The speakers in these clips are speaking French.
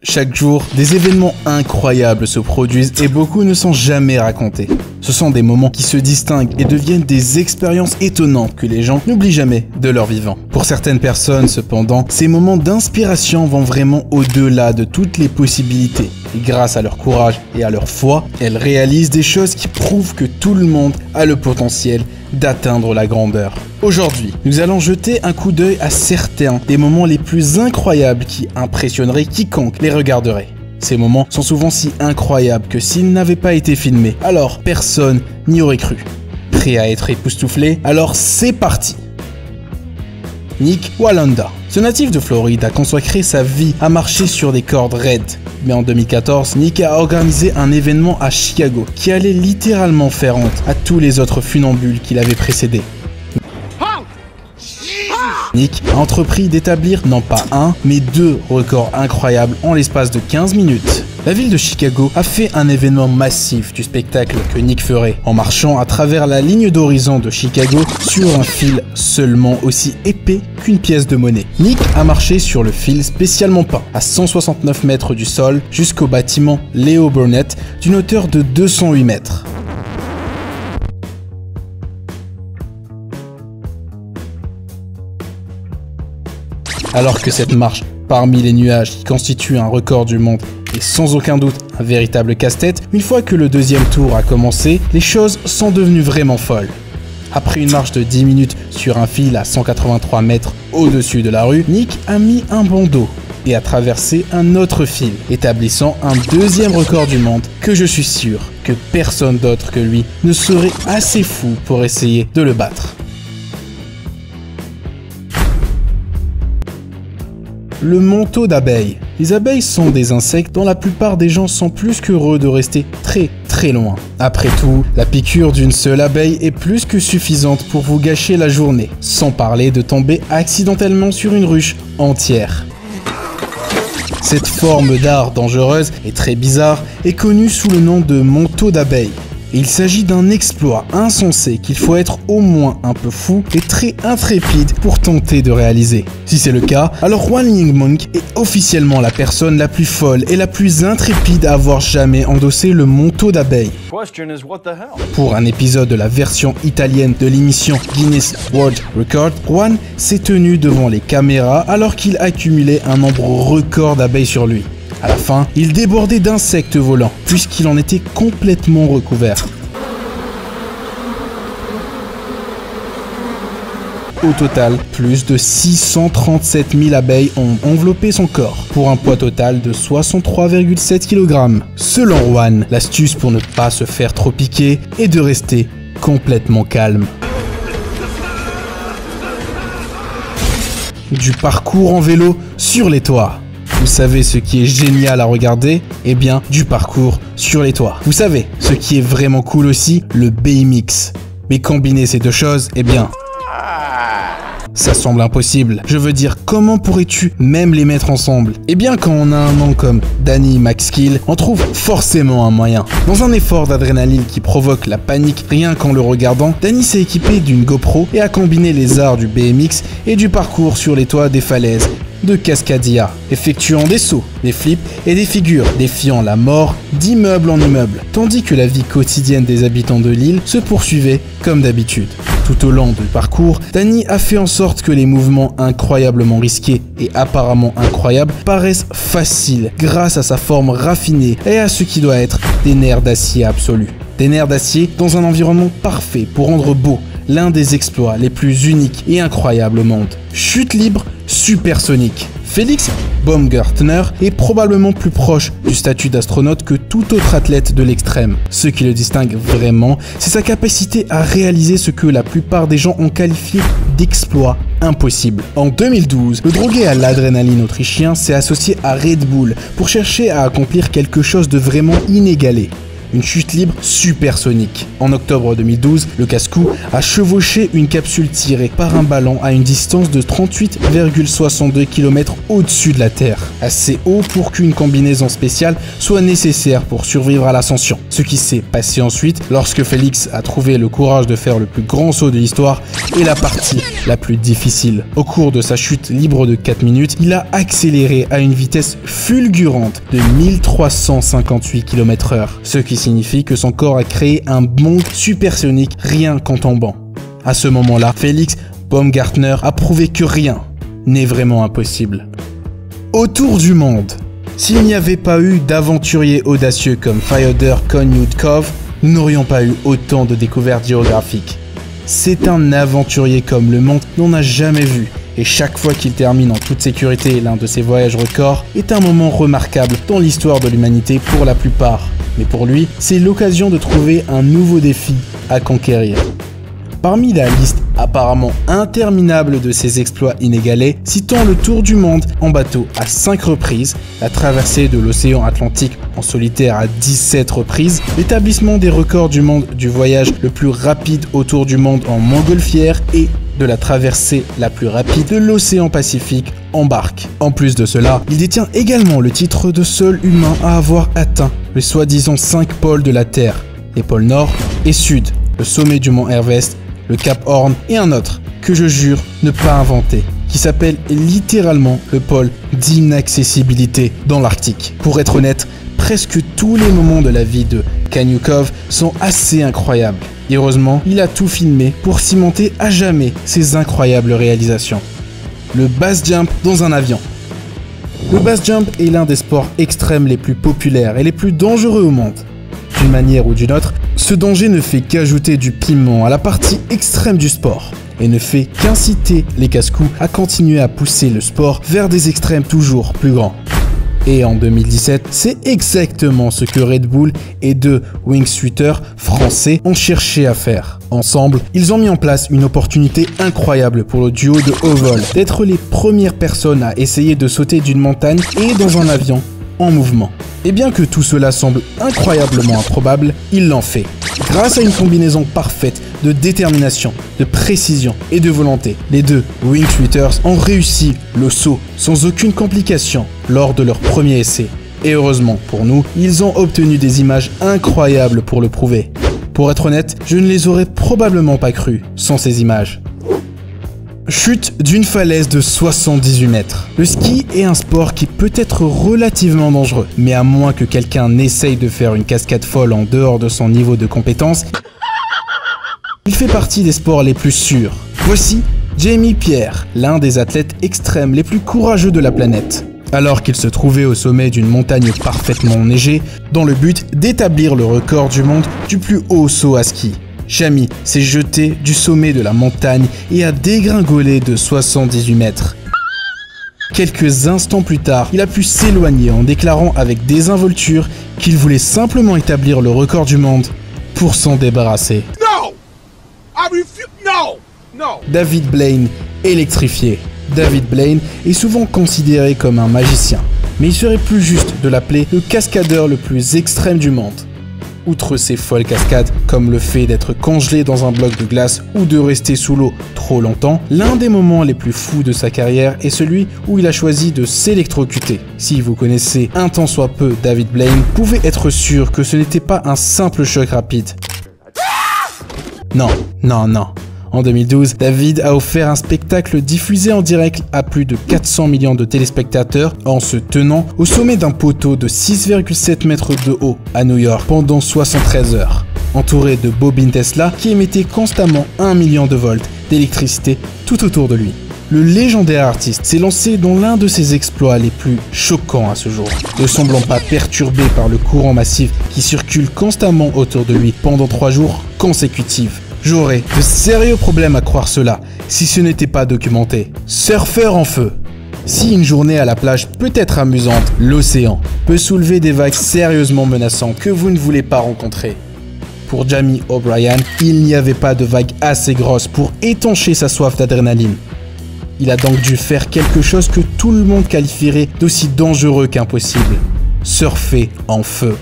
Chaque jour, des événements incroyables se produisent et beaucoup ne sont jamais racontés. Ce sont des moments qui se distinguent et deviennent des expériences étonnantes que les gens n'oublient jamais de leur vivant. Pour certaines personnes, cependant, ces moments d'inspiration vont vraiment au-delà de toutes les possibilités. Et grâce à leur courage et à leur foi, elles réalisent des choses qui prouvent que tout le monde a le potentiel d'atteindre la grandeur. Aujourd'hui, nous allons jeter un coup d'œil à certains des moments les plus incroyables qui impressionneraient quiconque les regarderait. Ces moments sont souvent si incroyables que s'ils n'avaient pas été filmés, alors personne n'y aurait cru. Prêt à être époustouflé? Alors c'est parti! Nick Wallenda. Ce natif de Floride a consacré sa vie à marcher sur des cordes raides. Mais en 2014, Nick a organisé un événement à Chicago qui allait littéralement faire honte à tous les autres funambules qui l'avaient précédé. Nick a entrepris d'établir non pas un, mais deux records incroyables en l'espace de 15 minutes. La ville de Chicago a fait un événement massif du spectacle que Nick ferait, en marchant à travers la ligne d'horizon de Chicago sur un fil seulement aussi épais qu'une pièce de monnaie. Nick a marché sur le fil spécialement peint, à 169 mètres du sol, jusqu'au bâtiment Leo Burnett d'une hauteur de 208 mètres. Alors que cette marche parmi les nuages qui constitue un record du monde est sans aucun doute un véritable casse-tête, une fois que le deuxième tour a commencé, les choses sont devenues vraiment folles. Après une marche de 10 minutes sur un fil à 183 mètres au-dessus de la rue, Nick a mis un bandeau et a traversé un autre fil, établissant un deuxième record du monde que je suis sûr que personne d'autre que lui ne serait assez fou pour essayer de le battre. Le manteau d'abeilles. Les abeilles sont des insectes dont la plupart des gens sont plus qu'heureux de rester très loin. Après tout, la piqûre d'une seule abeille est plus que suffisante pour vous gâcher la journée, sans parler de tomber accidentellement sur une ruche entière. Cette forme d'art dangereuse et très bizarre est connue sous le nom de manteau d'abeilles. Il s'agit d'un exploit insensé qu'il faut être au moins un peu fou et très intrépide pour tenter de réaliser. Si c'est le cas, alors Wan Ling Monk est officiellement la personne la plus folle et la plus intrépide à avoir jamais endossé le manteau d'abeille. Pour un épisode de la version italienne de l'émission Guinness World Record, Juan s'est tenu devant les caméras alors qu'il accumulait un nombre record d'abeilles sur lui. À la fin, il débordait d'insectes volants, puisqu'il en était complètement recouvert. Au total, plus de 637 000 abeilles ont enveloppé son corps, pour un poids total de 63,7 kg. Selon Juan, l'astuce pour ne pas se faire trop piquer est de rester complètement calme. Du parcours en vélo sur les toits. Vous savez ce qui est génial à regarder? Eh bien, du parcours sur les toits. Vous savez, ce qui est vraiment cool aussi, le BMX. Mais combiner ces deux choses, eh bien, ça semble impossible. Je veux dire, comment pourrais-tu même les mettre ensemble? Eh bien, quand on a un nom comme Danny McSkill, on trouve forcément un moyen. Dans un effort d'adrénaline qui provoque la panique rien qu'en le regardant, Danny s'est équipé d'une GoPro et a combiné les arts du BMX et du parcours sur les toits des falaises de Cascadia, effectuant des sauts, des flips et des figures, défiant la mort d'immeuble en immeuble, tandis que la vie quotidienne des habitants de l'île se poursuivait comme d'habitude. Tout au long du parcours, Danny a fait en sorte que les mouvements incroyablement risqués et apparemment incroyables paraissent faciles grâce à sa forme raffinée et à ce qui doit être des nerfs d'acier absolus. Des nerfs d'acier dans un environnement parfait pour rendre beau l'un des exploits les plus uniques et incroyables au monde. Chute libre supersonique. Felix Baumgartner est probablement plus proche du statut d'astronaute que tout autre athlète de l'extrême. Ce qui le distingue vraiment, c'est sa capacité à réaliser ce que la plupart des gens ont qualifié d'exploit impossible. En 2012, le drogué à l'adrénaline autrichien s'est associé à Red Bull pour chercher à accomplir quelque chose de vraiment inégalé. une chute libre supersonique. En octobre 2012, le casse-cou a chevauché une capsule tirée par un ballon à une distance de 38,62 km au-dessus de la Terre, assez haut pour qu'une combinaison spéciale soit nécessaire pour survivre à l'ascension. Ce qui s'est passé ensuite, lorsque Félix a trouvé le courage de faire le plus grand saut de l'histoire, est la partie la plus difficile. Au cours de sa chute libre de 4 minutes, il a accéléré à une vitesse fulgurante de 1358 km/h, ce qui signifie que son corps a créé un bond supersonique rien qu'en tombant. À ce moment-là, Félix Baumgartner a prouvé que rien n'est vraiment impossible. Autour du monde. S'il n'y avait pas eu d'aventuriers audacieux comme Fyodor Konyutkov, nous n'aurions pas eu autant de découvertes géographiques. C'est un aventurier comme le monde n'en a jamais vu, et chaque fois qu'il termine en toute sécurité l'un de ses voyages records est un moment remarquable dans l'histoire de l'humanité pour la plupart. Mais pour lui, c'est l'occasion de trouver un nouveau défi à conquérir. Parmi la liste apparemment interminable de ses exploits inégalés, citons le tour du monde en bateau à 5 reprises, la traversée de l'océan Atlantique en solitaire à 17 reprises, l'établissement des records du monde du voyage le plus rapide autour du monde en montgolfière et de la traversée la plus rapide de l'océan Pacifique en barque. En plus de cela, il détient également le titre de seul humain à avoir atteint les soi-disant 5 pôles de la Terre, les pôles Nord et Sud, le sommet du mont Everest, le Cap Horn et un autre que je jure ne pas inventer, qui s'appelle littéralement le pôle d'inaccessibilité dans l'Arctique. Pour être honnête, presque tous les moments de la vie de Kanyukov sont assez incroyables. Et heureusement, il a tout filmé pour cimenter à jamais ses incroyables réalisations. Le base jump dans un avion. Le base jump est l'un des sports extrêmes les plus populaires et les plus dangereux au monde. D'une manière ou d'une autre, ce danger ne fait qu'ajouter du piment à la partie extrême du sport et ne fait qu'inciter les casse-cous à continuer à pousser le sport vers des extrêmes toujours plus grands. Et en 2017, c'est exactement ce que Red Bull et deux wingsuiters français ont cherché à faire. Ensemble, ils ont mis en place une opportunité incroyable pour le duo de haut vol d'être les premières personnes à essayer de sauter d'une montagne et dans un avion en mouvement. Et bien que tout cela semble incroyablement improbable, ils l'ont fait. Grâce à une combinaison parfaite de détermination, de précision et de volonté, les deux wingsuiters ont réussi le saut sans aucune complication lors de leur premier essai. Et heureusement pour nous, ils ont obtenu des images incroyables pour le prouver. Pour être honnête, je ne les aurais probablement pas crues sans ces images. Chute d'une falaise de 78 mètres. Le ski est un sport qui peut être relativement dangereux, mais à moins que quelqu'un n'essaye de faire une cascade folle en dehors de son niveau de compétence, il fait partie des sports les plus sûrs. Voici Jamie Pierre, l'un des athlètes extrêmes les plus courageux de la planète. Alors qu'il se trouvait au sommet d'une montagne parfaitement enneigée, dans le but d'établir le record du monde du plus haut saut à ski. Jamie s'est jeté du sommet de la montagne et a dégringolé de 78 mètres. Quelques instants plus tard, il a pu s'éloigner en déclarant avec désinvolture qu'il voulait simplement établir le record du monde pour s'en débarrasser. David Blaine, électrifié. David Blaine est souvent considéré comme un magicien, mais il serait plus juste de l'appeler le cascadeur le plus extrême du monde. Outre ses folles cascades, comme le fait d'être congelé dans un bloc de glace ou de rester sous l'eau trop longtemps, l'un des moments les plus fous de sa carrière est celui où il a choisi de s'électrocuter. Si vous connaissez un tant soit peu David Blaine, vous pouvez être sûr que ce n'était pas un simple choc rapide. Non. En 2012, David a offert un spectacle diffusé en direct à plus de 400 millions de téléspectateurs en se tenant au sommet d'un poteau de 6,7 mètres de haut à New York pendant 73 heures, entouré de bobines Tesla qui émettaient constamment 1 million de volts d'électricité tout autour de lui. Le légendaire artiste s'est lancé dans l'un de ses exploits les plus choquants à ce jour, ne semblant pas perturbé par le courant massif qui circule constamment autour de lui pendant 3 jours consécutifs. J'aurais de sérieux problèmes à croire cela si ce n'était pas documenté. Surfeur en feu. Si une journée à la plage peut être amusante, l'océan peut soulever des vagues sérieusement menaçantes que vous ne voulez pas rencontrer. Pour Jamie O'Brien, il n'y avait pas de vague assez grosse pour étancher sa soif d'adrénaline. Il a donc dû faire quelque chose que tout le monde qualifierait d'aussi dangereux qu'impossible. Surfer en feu.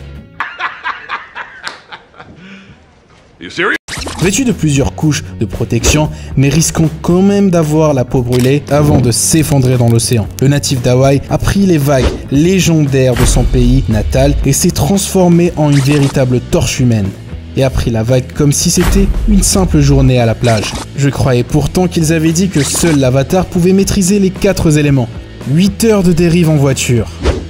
Vêtu de plusieurs couches de protection, mais risquant quand même d'avoir la peau brûlée avant de s'effondrer dans l'océan. Le natif d'Hawaï a pris les vagues légendaires de son pays natal et s'est transformé en une véritable torche humaine. Et a pris la vague comme si c'était une simple journée à la plage. Je croyais pourtant qu'ils avaient dit que seul l'avatar pouvait maîtriser les 4 éléments. 8 heures de dérive en voiture.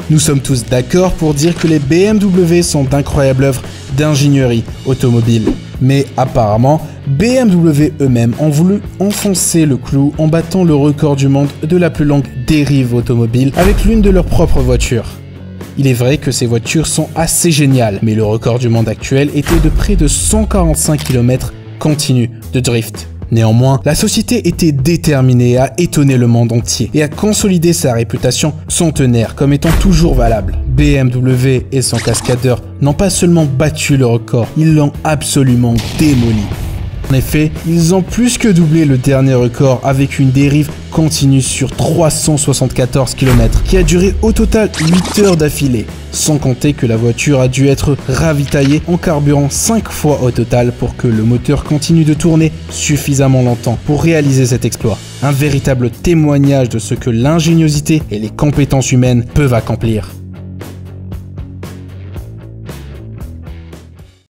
Nous sommes tous d'accord pour dire que les BMW sont d'incroyables œuvres d'ingénierie automobile. Mais apparemment, BMW eux-mêmes ont voulu enfoncer le clou en battant le record du monde de la plus longue dérive automobile avec l'une de leurs propres voitures. Il est vrai que ces voitures sont assez géniales, mais le record du monde actuel était de près de 145 km continus de drift. Néanmoins, la société était déterminée à étonner le monde entier et à consolider sa réputation centenaire comme étant toujours valable. BMW et son cascadeur n'ont pas seulement battu le record, ils l'ont absolument démoli. En effet, ils ont plus que doublé le dernier record avec une dérive continue sur 374 km qui a duré au total 8 heures d'affilée. Sans compter que la voiture a dû être ravitaillée en carburant 5 fois au total pour que le moteur continue de tourner suffisamment longtemps pour réaliser cet exploit. Un véritable témoignage de ce que l'ingéniosité et les compétences humaines peuvent accomplir.